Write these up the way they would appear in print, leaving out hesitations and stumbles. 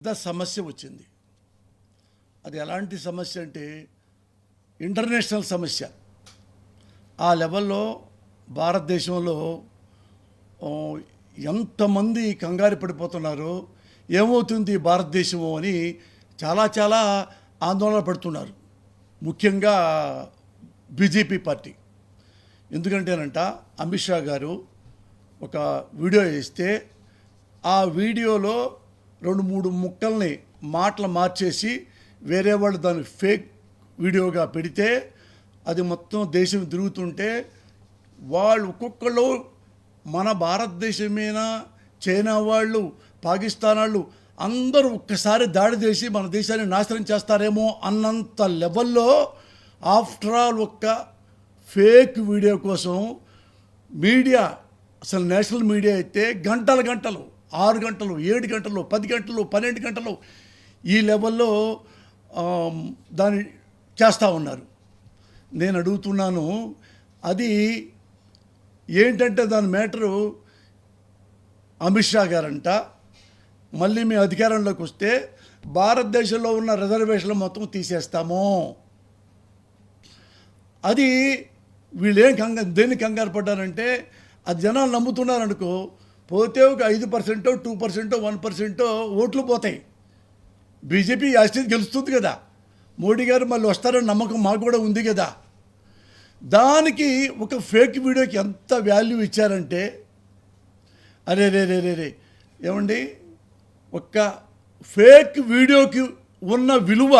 పెద్ద సమస్య వచ్చింది. అది ఎలాంటి సమస్య అంటే ఇంటర్నేషనల్ సమస్య. ఆ లెవెల్లో భారతదేశంలో ఎంతమంది కంగారు పడిపోతున్నారో ఏమవుతుంది భారతదేశము అని చాలా ఆందోళన పడుతున్నారు, ముఖ్యంగా బీజేపీ పార్టీ. ఎందుకంటేనంట అమిత్ షా గారు ఒక వీడియో ఇస్తే ఆ వీడియోలో 2-3 ముక్కల్ని మాటలు మార్చేసి వేరే వాళ్ళు దాన్ని ఫేక్ వీడియోగా పెడితే అది మొత్తం దేశం తిరుగుతుంటే వాళ్ళు ఒక్కొక్కళ్ళు మన భారతదేశం మీద చైనా వాళ్ళు, పాకిస్తాన్ వాళ్ళు అందరూ ఒక్కసారి దాడి చేసి మన దేశాన్ని నాశనం చేస్తారేమో అన్నంత లెవెల్లో ఆఫ్టర్ ఆల్ ఒక్క ఫేక్ వీడియో కోసం మీడియా, అసలు నేషనల్ మీడియా అయితే గంటలు 6 గంటలు, 7 గంటలు, 10 గంటలు, 12 గంటలు ఈ లెవెల్లో దాన్ని చేస్తూ ఉన్నారు. నేను అడుగుతున్నాను, అది ఏంటంటే దాని మ్యాటరు అమిత్ షా గారంట మళ్ళీ మేము అధికారంలోకి వస్తే భారతదేశంలో ఉన్న రిజర్వేషన్లు మొత్తం తీసేస్తాము. అది వీళ్ళు దేన్ని కంగారు పడ్డారంటే అది జనాలు నమ్ముతున్నారనుకో, పోతే ఒక 5%, 2%, 1% ఓట్లు పోతాయి. బీజేపీ యాస్టీజ్ గెలుస్తుంది కదా, మోడీ గారు మళ్ళీ వస్తారని నమ్మకం మాకు కూడా ఉంది కదా. దానికి ఒక ఫేక్ వీడియోకి ఎంత వాల్యూ ఇచ్చారంటే అరే ఏమండి, ఒక్క ఫేక్ వీడియోకి ఉన్న విలువ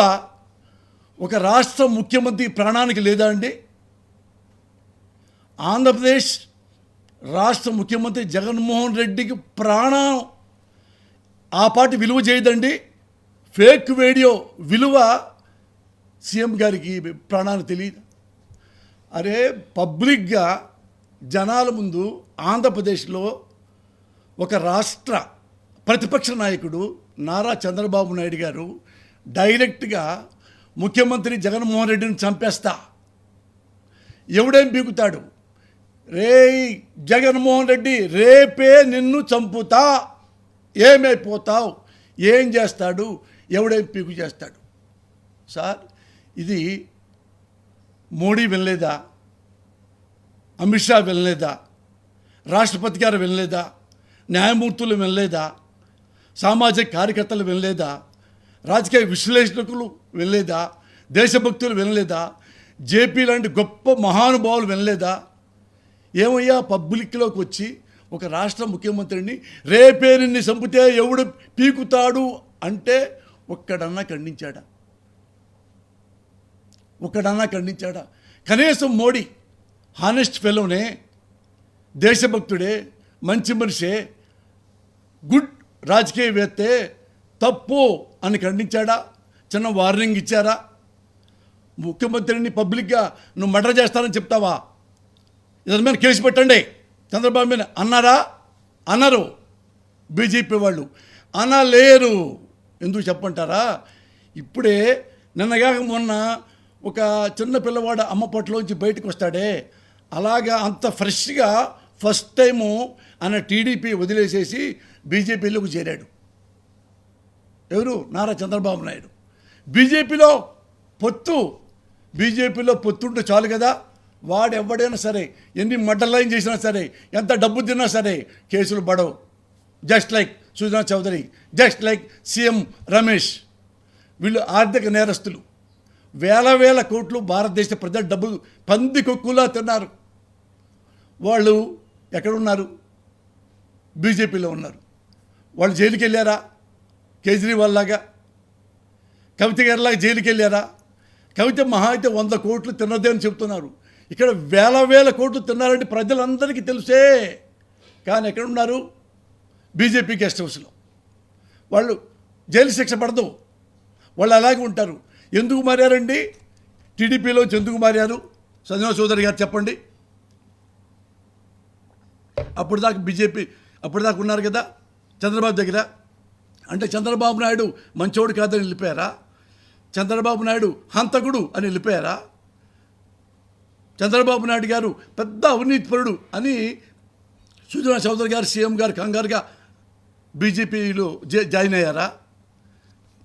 ఒక రాష్ట్ర ముఖ్యమంత్రి ప్రాణానికి లేదా అండి? ఆంధ్రప్రదేశ్ రాష్ట్ర ముఖ్యమంత్రి జగన్మోహన్ రెడ్డికి ప్రాణం ఆ పార్టీ విలువ చేయదండి. ఫేక్ వీడియో విలువ సీఎం గారికి ప్రాణానికి తెలియదు. అరే, పబ్లిక్గా జనాల ముందు ఆంధ్రప్రదేశ్లో ఒక రాష్ట్ర ప్రతిపక్ష నాయకుడు నారా చంద్రబాబు నాయుడు గారు డైరెక్ట్గా ముఖ్యమంత్రి జగన్మోహన్ రెడ్డిని చంపేస్తా, ఎవడేం బీగుతాడు, రే జగన్మోహన్ రెడ్డి రేపే నిన్ను చంపుతా, ఏమైపోతావు, ఏం చేస్తాడు, ఎవడేం పీకు చేస్తాడు. సార్, ఇది మోడీ వినలేదా? అమిత్ షా వినలేదా? రాష్ట్రపతి గారు వినలేదా? న్యాయమూర్తులు వినలేదా? సామాజిక కార్యకర్తలు వినలేదా? రాజకీయ విశ్లేషకులు వినలేదా? దేశభక్తులు వినలేదా? జేపీ లాంటి గొప్ప మహానుభావులు వినలేదా? ఏమయ్యా, పబ్లిక్లోకి వచ్చి ఒక రాష్ట్ర ముఖ్యమంత్రిని రేపే నిన్ను చంపితే ఎవడు పీకుతాడు అంటే ఒక్కడన్నా ఖండించాడా? కనీసం మోడీ హానెస్ట్ ఫెలోనే, దేశభక్తుడే, మంచి మనిషే, గుడ్ రాజకీయవేత్తే, తప్పు అని ఖండించాడా? చిన్న వార్నింగ్ ఇచ్చారా? ముఖ్యమంత్రిని పబ్లిక్గా నువ్వు మర్డర్ చేస్తానని చెప్తావా, ఇతని మీద కేసు పెట్టండి చంద్రబాబు మీద అన్నారా? అన్నారు. బీజేపీ వాళ్ళు అనలేరు. ఎందుకు చెప్పంటారా? ఇప్పుడే నిన్నగాక మొన్న ఒక చిన్న పిల్లవాడు అమ్మ పొట్టలోంచి బయటకు వస్తాడే, అలాగా అంత ఫ్రెష్గా ఫస్ట్ టైము ఆయన టీడీపీ వదిలేసేసి బీజేపీలోకి చేరాడు. ఎవరు? నారా చంద్రబాబు నాయుడు. బీజేపీలో పొత్తుంటే చాలు కదా, వాడు ఎవడైనా సరే, ఎన్ని మర్డర్లైన్ చేసినా సరే, ఎంత డబ్బు తిన్నా సరే కేసులు పడవు. Just like Sujana Chowdary, just like CM Ramesh. వీళ్ళు ఆర్థిక నేరస్తులు. వేల కోట్లు భారతదేశ ప్రజల డబ్బులు పందికొక్కులా తిన్నారు. వాళ్ళు ఎక్కడున్నారు? బీజేపీలో ఉన్నారు. వాళ్ళు జైలుకి వెళ్ళారా? కేజ్రీవాల్ లాగా, కవిత గారిలాగా జైలుకి వెళ్ళారా? కవిత మహా అయితే 100 కోట్లు తిన్నదే అని చెప్తున్నారు. ఇక్కడ వేల కోట్లు తిన్నారంటే ప్రజలందరికీ తెలుసే. కానీ ఎక్కడున్నారు? బీజేపీ గెస్ట్ హౌస్లో. వాళ్ళు జైలు శిక్ష పడదు, వాళ్ళు అలాగే ఉంటారు. ఎందుకు మారారండి? టీడీపీలోంచి ఎందుకు మారారు? సంజనా చౌదరి గారు చెప్పండి. అప్పటిదాకా ఉన్నారు కదా చంద్రబాబు దగ్గర. అంటే చంద్రబాబు నాయుడు మంచోడు కాదని వెళ్ళిపోయారా? చంద్రబాబు నాయుడు హంతకుడు అని వెళ్ళిపోయారా? చంద్రబాబు నాయుడు గారు పెద్ద అవినీతిపరుడు అని సుజనా చౌదరి గారు, సీఎం గారు కంగారుగా బీజేపీలో జాయిన్ అయ్యారా?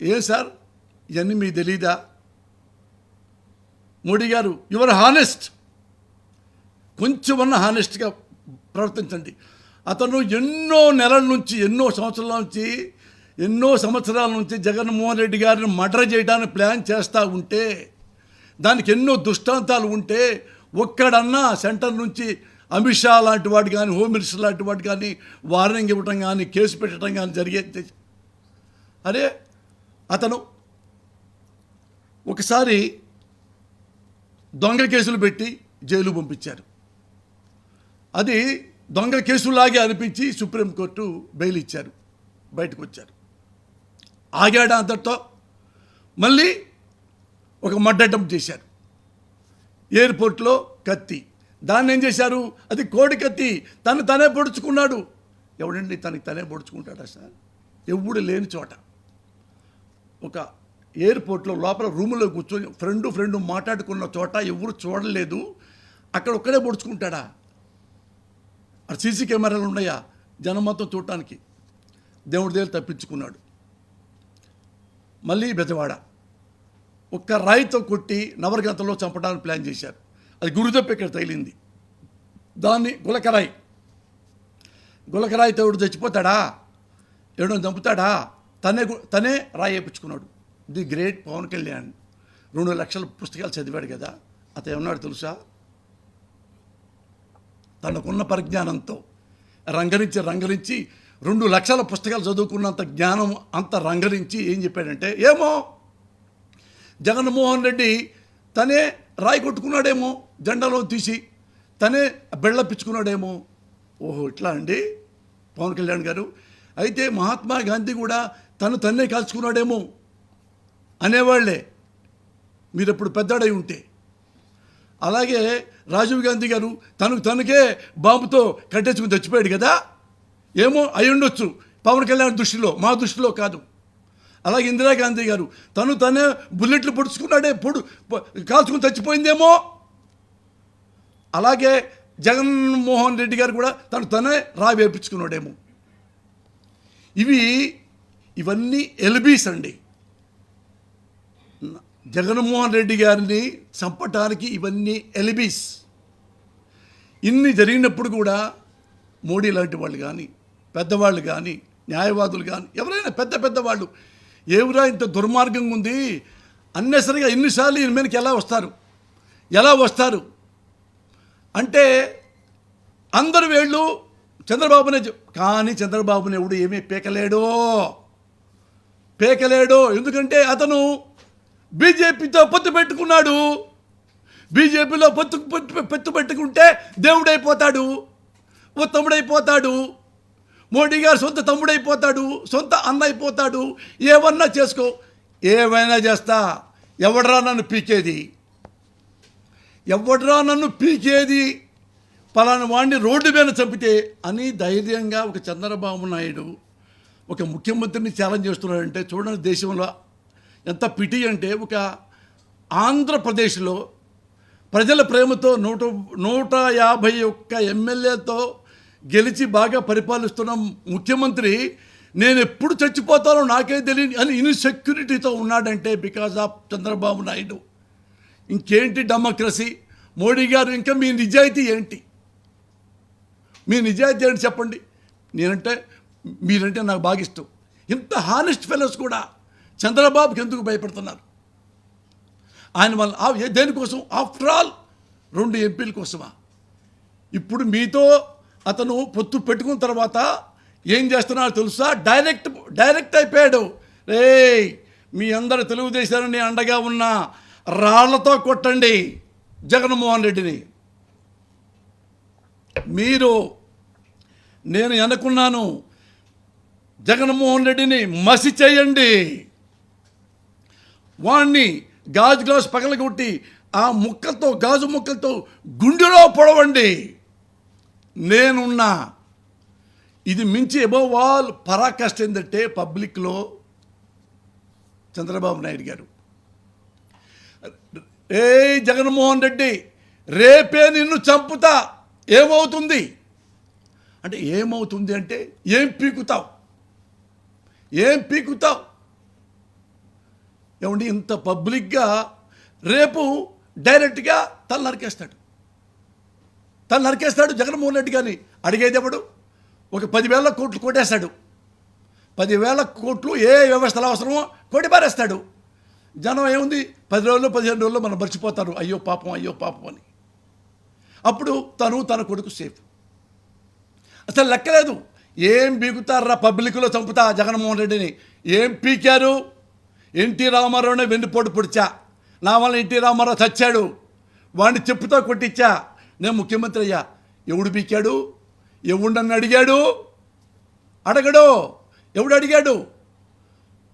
ఏం సార్ ఇవన్నీ మీకు తెలీదా? మోడీ గారు యువర్ హానెస్ట్, కొంచెమన్నా హానెస్ట్గా ప్రవర్తించండి. అతను ఎన్నో నెలల నుంచి, ఎన్నో సంవత్సరాల నుంచి జగన్మోహన్ రెడ్డి గారిని మర్డర్ చేయడానికి ప్లాన్ చేస్తూ ఉంటే, దానికి ఎన్నో దృష్టాంతాలు ఉంటే, ఒక్కడన్నా సెంటర్ నుంచి అమిత్ షా లాంటి వాడు కానీ, హోమ్ మినిస్టర్ లాంటి వాడు కానీ వార్నింగ్ ఇవ్వటం కానీ, కేసు పెట్టడం కానీ జరిగేది. అరే అతను ఒకసారి దొంగ కేసులు పెట్టి జైలు పంపించారు. అది దొంగ కేసులాగే అనిపించి సుప్రీంకోర్టు బెయిల్ ఇచ్చారు, బయటకు వచ్చారు. ఆగాడు అంతటితో. మళ్ళీ ఒక మర్డర్ అటెంప్ట్ చేశారు ఎయిర్పోర్ట్లో, కత్తి. దాన్ని ఏం చేశారు? అది కోడి కత్తి, తనే పొడుచుకున్నాడు. ఎవడండి తనకి తనే పొడుచుకుంటాడా సార్? ఎవడు లేని చోట ఒక ఎయిర్పోర్ట్లో లోపల రూములో కూర్చొని ఫ్రెండ్ మాట్లాడుకున్న చోట ఎవరు చూడలేదు, అక్కడ ఒక్కడే పొడుచుకుంటాడా? అక్కడ సీసీ కెమెరాలు ఉన్నాయా జనం మొత్తం చూడటానికి? దేవుడి దగ్గర తప్పించుకున్నాడు. మళ్ళీ బెజవాడ ఒక్క రాయితో కొట్టి నవరగంతలో చంపడానికి ప్లాన్ చేశారు. అది గురుదప్ప ఇక్కడ తగిలింది. దాన్ని గులకరాయితో ఎవడు చచ్చిపోతాడా? ఎవడో చంపుతాడా? తనే రాయి వేయించుకున్నాడు. ది గ్రేట్ పవన్ కళ్యాణ్ 2 లక్షల పుస్తకాలు చదివాడు కదా, అతను ఏమన్నాడు తెలుసా? తనకున్న పరిజ్ఞానంతో రంగరించి 2 లక్షల పుస్తకాలు చదువుకున్నంత జ్ఞానం అంత రంగరించి ఏం చెప్పాడంటే, ఏమో జగన్మోహన్ రెడ్డి తనే రాయి కొట్టుకున్నాడేమో, జెండాలో తీసి తనే బెళ్ళపించుకున్నాడేమో. ఓహో ఇట్లా అండి పవన్ కళ్యాణ్ గారు, అయితే మహాత్మా గాంధీ కూడా తన్నే కాల్చుకున్నాడేమో అనేవాళ్లే మీరు ఎప్పుడు పెద్దాడై ఉంటే. అలాగే రాజీవ్ గాంధీ గారు తనకే బాంబుతో కట్టేసుకుని చచ్చిపోయాడు కదా, ఏమో అయి ఉండొచ్చు పవన్ కళ్యాణ్ దృష్టిలో, మా దృష్టిలో కాదు. అలాగే ఇందిరాగాంధీ గారు తనే బుల్లెట్లు పొడుచుకున్నాడే, కాల్చుకుని చచ్చిపోయిందేమో. అలాగే జగన్మోహన్ రెడ్డి గారు కూడా తనే రాయి వేపించుకున్నాడేమో. ఇవన్నీ ఎల్బీస్ అండి. జగన్మోహన్ రెడ్డి గారిని చంపటానికి ఇవన్నీ ఎల్బీస్. ఇన్ని జరిగినప్పుడు కూడా మోడీ లాంటి వాళ్ళు కానీ, పెద్దవాళ్ళు కానీ, న్యాయవాదులు కానీ, ఎవరైనా పెద్దవాళ్ళు ఏమిరా ఇంత దుర్మార్గంగా ఉంది, అన్నెసరిగా ఎన్నిసార్లు ఈయన మీదకి ఎలా వస్తారు అంటే అందరు వేళ్ళు చంద్రబాబునే. కానీ చంద్రబాబుని ఎవడు ఏమీ పేకలేడో. ఎందుకంటే అతను బీజేపీతో పొత్తు పెట్టుకున్నాడు. బీజేపీలో పొత్తు పెట్టుకుంటే దేవుడైపోతాడు, ఉత్తముడైపోతాడు, మోడీ గారు సొంత తమ్ముడైపోతాడు, సొంత అన్న అయిపోతాడు. ఏమన్నా చేసుకో, ఏమైనా చేస్తా, ఎవడరా నన్ను పీకేది పలానా వాడిని రోడ్డు మీద చంపితే అని ధైర్యంగా ఒక చంద్రబాబు నాయుడు ఒక ముఖ్యమంత్రిని ఛాలెంజ్ చేస్తున్నాడంటే చూడండి దేశంలో ఎంత పిటి అంటే. ఒక ఆంధ్రప్రదేశ్లో ప్రజల ప్రేమతో 151 ఎమ్మెల్యేలతో గెలిచి బాగా పరిపాలిస్తున్న ముఖ్యమంత్రి నేను ఎప్పుడు చచ్చిపోతానో నాకే తెలియదు అని ఇన్సెక్యూరిటీతో ఉన్నాడంటే బికాజ్ ఆఫ్ చంద్రబాబు నాయుడు. ఇంకేంటి డెమోక్రసీ? మోడీ గారు ఇంకా మీ నిజాయితీ ఏంటి చెప్పండి. మీరంటే నాకు బాగా ఇష్టం. ఇంత హానెస్ట్ ఫెలోస్ కూడా చంద్రబాబుకి ఎందుకు భయపడుతున్నారు? ఆయన వల్ల దేనికోసం? ఆఫ్టర్ ఆల్ 2 ఎంపీల కోసమా? ఇప్పుడు మీతో అతను పొత్తు పెట్టుకున్న తర్వాత ఏం చేస్తున్నారో తెలుసా? డైరెక్ట్ అయిపోయాడు. మీ అందరు తెలుగుదేశాన్ని అండగా ఉన్న రాళ్లతో కొట్టండి జగన్మోహన్ రెడ్డిని. నేను అనుకున్నాను జగన్మోహన్ రెడ్డిని మసి చేయండి, వాణ్ణి గ్లాస్ పగలగొట్టి ఆ గాజు ముక్కలతో గుండెలో పొడవండి. నేనున్నా. ఇది మించి అబోవ్ ఆల్ పరాకాష్ట ఏంటంటే పబ్లిక్లో చంద్రబాబు నాయుడు గారు, జగన్మోహన్ రెడ్డి రేపే నిన్ను చంపుతా, ఏమవుతుంది అంటే ఏం పీకుతావు? ఏమండి ఇంత పబ్లిక్గా రేపు డైరెక్ట్గా తల నరికేస్తాడు జగన్మోహన్ రెడ్డి గారిని. అడిగేది ఎవడు? ఒక 10,000 కోట్లు కొట్టేస్తాడు. 10,000 కోట్లు ఏ వ్యవస్థలు అవసరమో కొట్టి పారేస్తాడు. జనం ఏముంది 10 రోజులు 15 రోజుల్లో మనం మర్చిపోతారు అయ్యో పాపం అని. అప్పుడు తన కొడుకు సేఫ్. అసలు లెక్కలేదు. ఏం బీగుతారా పబ్లిక్లో చంపుతా జగన్మోహన్ రెడ్డిని. ఏం పీకారు? ఎన్టీ రామారావునే వెన్నుపోటు పొడిచా. నా వల్ల ఎన్టీ రామారావు చచ్చాడు. వాడిని చెప్పుతో కొట్టించా. నేను ముఖ్యమంత్రి అయ్యా. ఎవడు పీకాడు? ఎవడని అడిగాడు? అడగడు. ఎవడు అడిగాడు?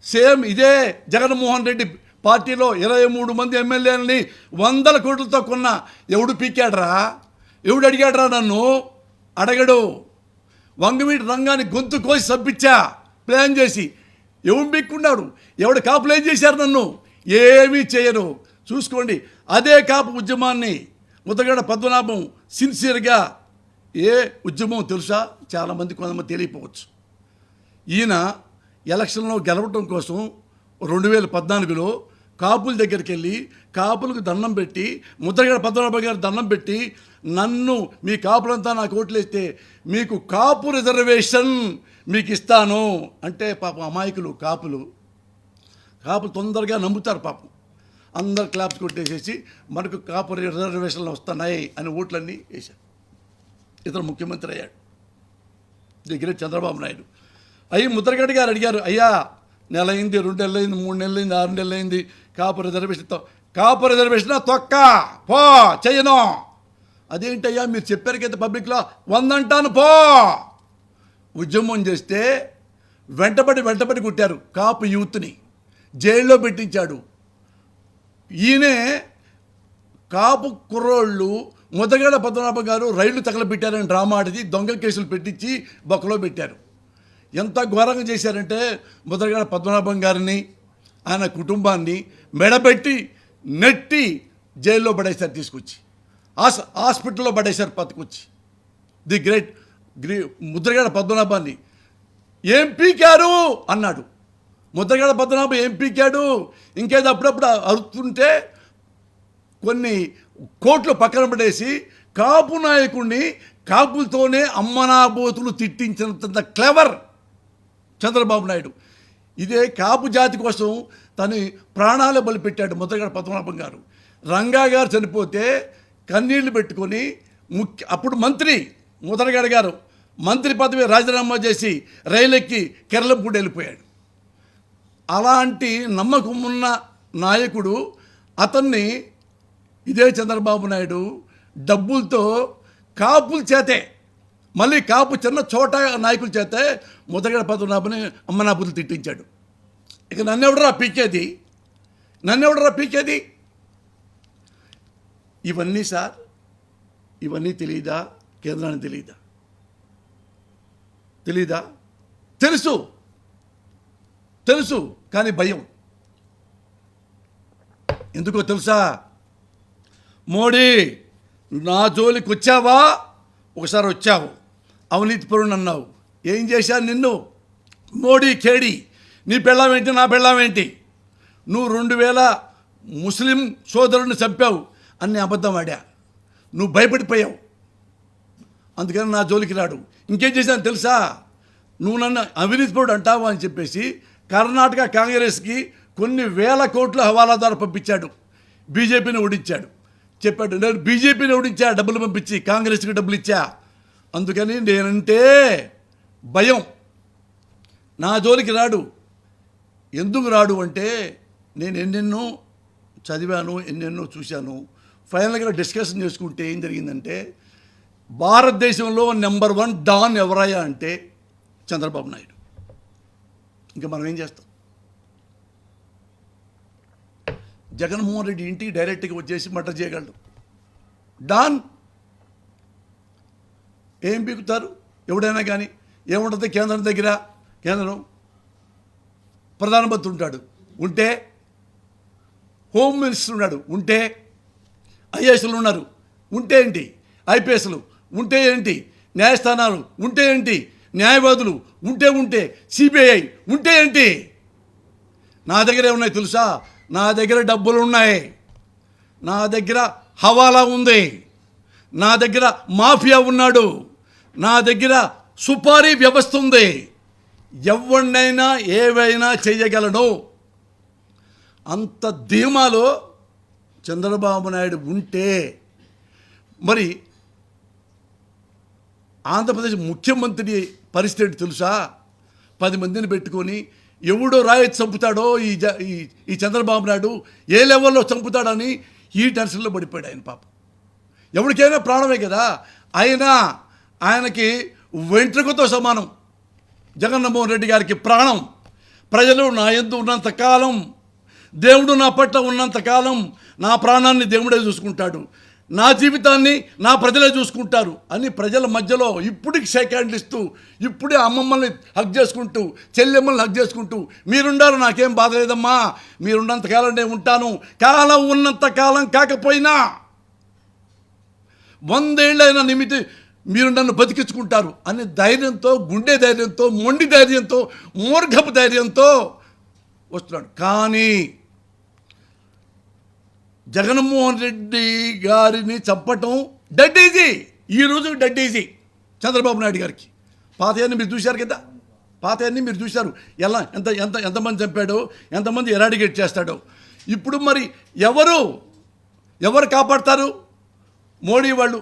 సేమ్ ఇదే జగన్మోహన్ రెడ్డి పార్టీలో 23 మంది ఎమ్మెల్యేలని 100 కోట్లతో కొన్న ఎవడు పీకాడరా? ఎవడు అడిగాడరా నన్ను? అడగడు. వంగవీటి రంగాన్ని గొంతు కోసి సబ్బిచ్చా ప్లాన్ చేసి. ఎవడు పీక్కున్నాడు? ఎవడు కాపులు ఏం చేశారు నన్ను? ఏమీ చేయరు. చూసుకోండి. అదే కాపు ఉద్యమాన్ని ముద్రగడ పద్మనాభం సిన్సియర్గా ఏ ఉద్యమం తెలుసా? చాలామంది కొంతమంది తెలియకపోవచ్చు. ఈయన ఎలక్షన్లో గెలవటం కోసం 2014లో కాపుల దగ్గరికి వెళ్ళి కాపులకు దండం పెట్టి ముద్రగడ పద్మనాభం గారు దండం పెట్టి నన్ను మీ కాపులంతా నాకు ఓట్లేస్తే మీకు కాపు రిజర్వేషన్ మీకు ఇస్తాను అంటే పాపం అమాయకులు కాపులు తొందరగా నమ్ముతారు. పాపం అందరు క్లాప్స్ కొట్టేసేసి మనకు కాపు రిజర్వేషన్లు వస్తున్నాయి అని ఓట్లన్నీ వేశారు. ఇతను ముఖ్యమంత్రి అయ్యాడు. దగ్గర చంద్రబాబు నాయుడు అయ్యి ముద్రగడ్డ గారు అడిగారు, అయ్యా నెల అయింది, 2 నెలలు అయింది, 3 నెలలు అయింది, 6 నెలలు అయింది, కాపు రిజర్వేషన్ తొక్క పో చెయ్యను. అదేంటయ్యా మీరు చెప్పారు కదా పబ్లిక్లో 100 అంటాను పో. ఉద్యమం చేస్తే వెంటబడి కుట్టారు. కాపు యూత్ని జైల్లో పెట్టించాడు. ఈయనే కాపు కుర్రోళ్ళు ముద్రగడ పద్మనాభం గారు రైళ్లు తగలబెట్టారని డ్రామా ఆడిది దొంగ కేసులు పెట్టించి బొక్కలో పెట్టారు. ఎంత ఘోరంగా చేశారంటే ముద్రగడ పద్మనాభం గారిని ఆయన కుటుంబాన్ని మెడబెట్టి నెట్టి జైల్లో పడేశారు. తీసుకొచ్చి హాస్పిటల్లో పడేశారు. పట్టుకొచ్చి ది గ్రేట్ ముద్రగడ పద్మనాభాన్ని ఏం పీకారు అన్నాడు. ముద్రగడ పద్మనాభం ఏం పీకాడు? ఇంకేదో అప్పుడప్పుడు అరుతుంటే కొన్ని కోట్లు పక్కన పడేసి కాపు నాయకుడిని కాపులతోనే అమ్మనాబోతులు తిట్టించినంత క్లెవర్ చంద్రబాబు నాయుడు. ఇదే కాపు జాతి కోసం తన ప్రాణాలు బలిపెట్టాడు ముద్రగడ పద్మనాభం గారు. రంగా గారు చనిపోతే కన్నీళ్లు పెట్టుకొని అప్పుడు మంత్రి ముద్రగడ గారు మంత్రి పదవి రాజీనామా చేసి రైలెక్కి కేరళంపూడి వెళ్ళిపోయాడు. అలాంటి నమ్మకం ఉన్న నాయకుడు అతన్ని ఇదే చంద్రబాబు నాయుడు డబ్బులతో కాపుల చేతే మళ్ళీ కాపు చిన్న చోట నాయకుల చేతే ముద్రగడ పద్మనాభని అమ్మనాబుతులు తిట్టించాడు. ఇక నన్నెవడరా పీకేది? ఇవన్నీ సార్, ఇవన్నీ తెలియదా? కేంద్రానికి తెలీదా? తెలుసు కానీ భయం. ఎందుకో తెలుసా? మోడీ నా జోలికి వచ్చావా? ఒకసారి వచ్చావు, అవినీతి పరుని అన్నావు. ఏం చేశాను నిన్ను? మోడీ కేడి, నీ పెళ్ళామేంటి, నా పెళ్ళామేంటి? నువ్వు 2000 ముస్లిం సోదరుని చంపావు అన్ని అబద్ధం ఆడా. నువ్వు భయపడిపోయావు. అందుకని నా జోలికి రాడు. ఇంకేం చేశాను తెలుసా? నువ్వు నన్ను అవినీతి పరుడు అంటావు అని చెప్పేసి కర్ణాటక కాంగ్రెస్కి కొన్ని వేల కోట్ల హవాలా ద్వారా పంపించాడు. బీజేపీని ఓడించాడు. చెప్పాడు, నేను బీజేపీని ఓడించా, డబ్బులు పంపించి కాంగ్రెస్కి డబ్బులు ఇచ్చా. అందుకని నేనంటే భయం. నా జోలికి రాడు. ఎందుకు రాడు అంటే నేను ఎన్నెన్నో చదివాను, ఎన్నెన్నో చూశాను. ఫైనల్గా డిస్కషన్ చేసుకుంటే ఏం జరిగిందంటే భారతదేశంలో నెంబర్ 1 డాన్ ఎవరయ్యా అంటే చంద్రబాబు నాయుడు. ఇంకా మనం ఏం చేస్తాం? జగన్మోహన్ రెడ్డి ఇంటికి డైరెక్ట్గా వచ్చేసి మర్డర్ చేయగలడు. డాన్ ఏం పీకుతారు ఎవడైనా కానీ. ఏముంటుంది కేంద్రం దగ్గర? కేంద్రం ప్రధానమంత్రి ఉంటాడు, ఉంటే హోమ్ మినిస్టర్ ఉన్నాడు, ఉంటే ఐఏఎస్లు ఉన్నారు, ఉంటే ఏంటి? ఐపీఎస్లు ఉంటే ఏంటి? న్యాయస్థానాలు ఉంటే ఏంటి? న్యాయవాదులు ఉంటే సిబిఐ ఉంటే ఏంటి? నా దగ్గర ఏమున్నాయి తెలుసా? నా దగ్గర డబ్బులు ఉన్నాయి, నా దగ్గర హవాలా ఉంది, నా దగ్గర మాఫియా ఉన్నాడు, నా దగ్గర సుపారీ వ్యవస్థ ఉంది, ఎవరినైనా ఏవైనా చేయగలను. అంత ధీమాలో చంద్రబాబు నాయుడు ఉంటే మరి ఆంధ్రప్రదేశ్ ముఖ్యమంత్రి పరిస్థితి తెలుసా? 10 మందిని పెట్టుకొని ఎవడో రాయొచ్చి చంపుతాడో ఈ చంద్రబాబు నాయుడు ఏ లెవెల్లో చంపుతాడని ఈ టెన్షన్లో పడిపోయాడు ఆయన. పాపం ఎవరికైనా ప్రాణమే కదా. ఆయనకి వెంట్రుకతో సమానం జగన్మోహన్ రెడ్డి గారికి ప్రాణం. ప్రజలు నా యందు ఉన్నంతకాలం, దేవుడు నా పట్ల ఉన్నంతకాలం నా ప్రాణాన్ని దేవుడే చూసుకుంటాడు, నా జీవితాన్ని నా ప్రజలే చూసుకుంటారు అని ప్రజల మధ్యలో ఇప్పటికి షేక్ హ్యాండ్లు ఇస్తూ, ఇప్పుడే అమ్మమ్మల్ని హక్ చేసుకుంటూ, చెల్లెమ్మల్ని హక్ చేసుకుంటూ, మీరుండారు నాకేం బాధ లేదమ్మా, మీరున్నంతకాలం నేను ఉంటాను, కాలం ఉన్నంతకాలం కాకపోయినా 100 ఏళ్ళైనా నిమితి మీరు నన్ను బతికించుకుంటారు అనే ధైర్యంతో, గుండె ధైర్యంతో, మొండి ధైర్యంతో, మూర్ఖపు ధైర్యంతో వస్తున్నాడు. కానీ జగన్మోహన్ రెడ్డి గారిని చంపటం డెడ్ ఈజీ. ఈరోజు డెడ్ ఈజీ చంద్రబాబు నాయుడు గారికి. పాతయన్ని మీరు చూశారు కదా, పాతయన్ని మీరు చూశారు. ఎలా ఎంతమంది చంపాడో, ఎంతమంది ఎరాడికేట్ చేస్తాడో. ఇప్పుడు మరి ఎవరు కాపాడతారు? మోడీ వాళ్ళు.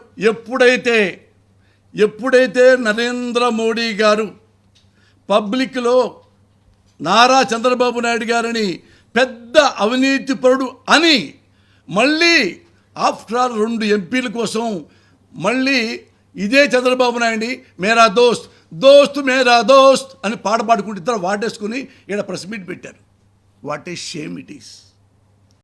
ఎప్పుడైతే నరేంద్ర మోడీ గారు పబ్లిక్లో నారా చంద్రబాబు నాయుడు గారిని పెద్ద అవినీతిపరుడు అని మళ్ళీ ఆఫ్టర్ ఆల్ 2 ఎంపీల కోసం మళ్ళీ ఇదే చంద్రబాబు నాయుడిని మేరా దోస్త్ మేరా దోస్త్ అని పాట పాడుకుంటూ ఇద్దరు వాటేసుకుని ఇక్కడ ప్రెస్ మీట్ పెట్టారు. What a shame it is.